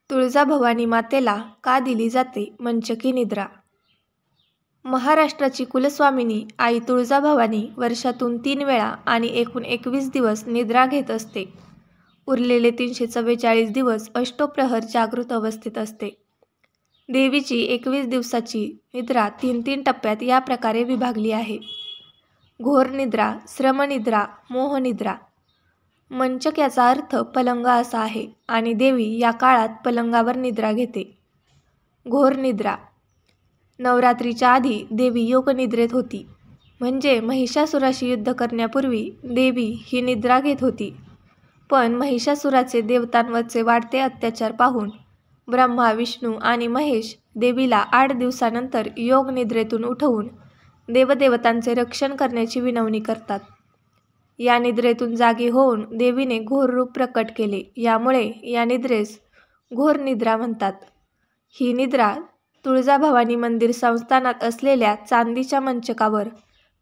तुळजाभवानी मातेला का दिली जाते मंचकी निद्रा? महाराष्ट्राची कुलस्वामिनी आई तुळजाभवानी वर्षातून 3 वेळा आणि एकूण 21 दिवस निद्रा घेत असते. उरलेले 344 दिवस अष्टप्रहर जागृत अवस्थेत असते. देवीची 21 दिवसाची निद्रा 3 टप्प्यात या प्रकारे विभागली आहे: घोर निद्रा, श्रमनिद्रा, मोहनिद्रा. मंचक याचा अर्थ पलंग असा आहे आणि देवी या काळात पलंगावर निद्रा घेते. घोर निद्रा. नवरात्रीच्या आधी देवी योगनिद्रेत होती, म्हणजे महिषासुराशी युद्ध करण्यापूर्वी देवी ही निद्रा घेत होती. पण महिषासुराचे देवतांवरचे वाढते अत्याचार पाहून ब्रह्मा, विष्णू आणि महेश देवीला 8 दिवसानंतर योगनिद्रेतून उठवून देवदेवतांचे रक्षण करण्याची विनवणी करतात. या निद्रेतून जागी होऊन देवीने घोर रूप प्रकट केले, यामुळे या निद्रेस घोर निद्रा म्हणतात. ही निद्रा तुळजाभवानी मंदिर संस्थानात असलेल्या चांदीच्या मंचकावर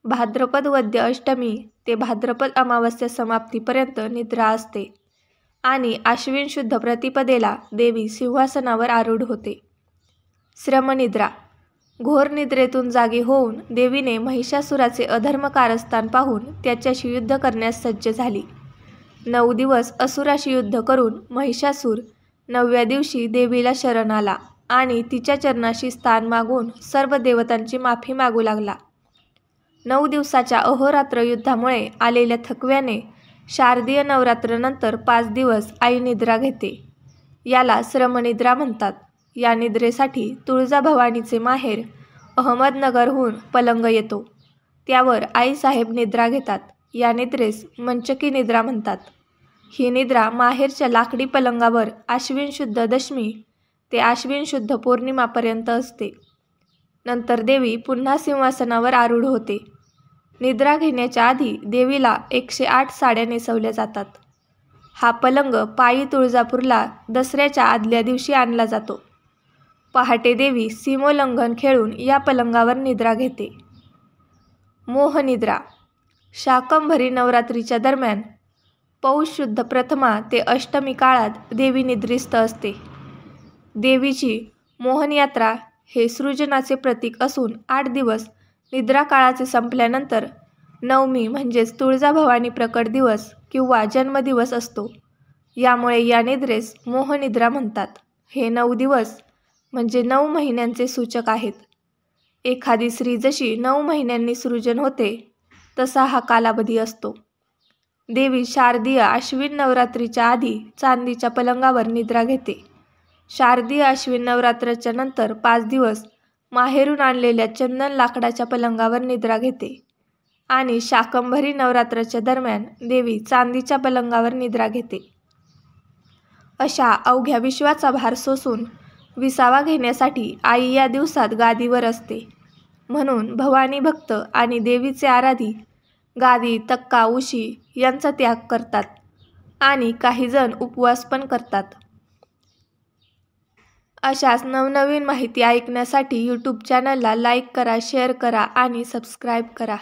भाद्रपद वद्य अष्टमी ते भाद्रपद अमावस्या समाप्तीपर्यंत निद्रा असते आणि आश्विन शुद्ध प्रतिपदेला देवी सिंहासनावर आरूढ होते. श्रमनिद्रा. घोर निद्रेतून जागी होऊन देवीने महिषासुराचे अधर्म कारस्थान पाहून त्याच्याशी युद्ध करण्यास सज्ज झाली. 9 दिवस असुराशी युद्ध करून महिषासूर 9व्या दिवशी देवीला शरण आला आणि तिच्या चरणाशी स्थान मागून सर्व देवतांची माफी मागू लागला. 9 दिवसाच्या अहोरात्र युद्धामुळे आलेल्या थकव्याने शारदीय नवरात्रनंतर 5 दिवस आई निद्रा घेते. याला श्रमनिद्रा म्हणतात. या निद्रेसाठी तुळजाभवानीचे माहेर अहमदनगरहून पलंग येतो, त्यावर आईसाहेब निद्रा घेतात. या निद्रेस मंचकी निद्रा म्हणतात. ही निद्रा माहेरच्या लाकडी पलंगावर आश्विन शुद्ध दशमी ते आश्विन शुद्ध पौर्णिमापर्यंत असते. नंतर देवी पुन्हा सिंहासनावर आरूढ होते. निद्रा घेण्याच्या आधी देवीला 108 साड्या नेसवल्या जातात. हा पलंग पायी तुळजापूरला दसऱ्याच्या आदल्या दिवशी आणला जातो. पहाटे देवी सीमोल्लंघन खेळून या पलंगावर निद्रा घेते. मोहनिद्रा. शाकंभरी नवरात्रीच्या दरम्यान पौष शुद्ध प्रथमा ते अष्टमी काळात देवी निद्रिस्त असते. देवीची मोहनयात्रा हे सृजनाचे प्रतीक असून 8 दिवस निद्रा काळाचे संपल्यानंतर नवमी म्हणजेच तुळजाभवानी प्रकट दिवस किंवा जन्मदिवस असतो. यामुळे या निद्रेस मोहनिद्रा म्हणतात. हे 9 दिवस म्हणजे 9 महिन्यांचे सूचक आहेत. एखादी स्त्री जशी 9 महिन्यांनी सृजन होते तसा हा कालावधी असतो. देवी शारदीय आश्विन नवरात्रीच्या आधी चांदीच्या पलंगावर निद्रा घेते. शारदीय आश्विन नवरात्राच्या नंतर 5 दिवस माहेरून आणलेल्या चंदन लाकडाच्या पलंगावर निद्रा घेते आणि शाकंभरी नवरात्राच्या दरम्यान देवी चांदीच्या पलंगावर निद्रा घेते. अशा अवघ्या विश्वाचा भार सोसून विसावा घेण्यासाठी आई या दिवसात गादीवर असते. म्हणून भवानी भक्त आणि देवीचे आराधी गादी, तक्का, उशी यांचा त्याग करतात आणि काही जण उपवास पण करतात. अशाच नवनवीन माहिती ऐकण्यासाठी यूट्यूब चॅनलला लाईक करा, शेअर करा आणि सबस्क्राईब करा.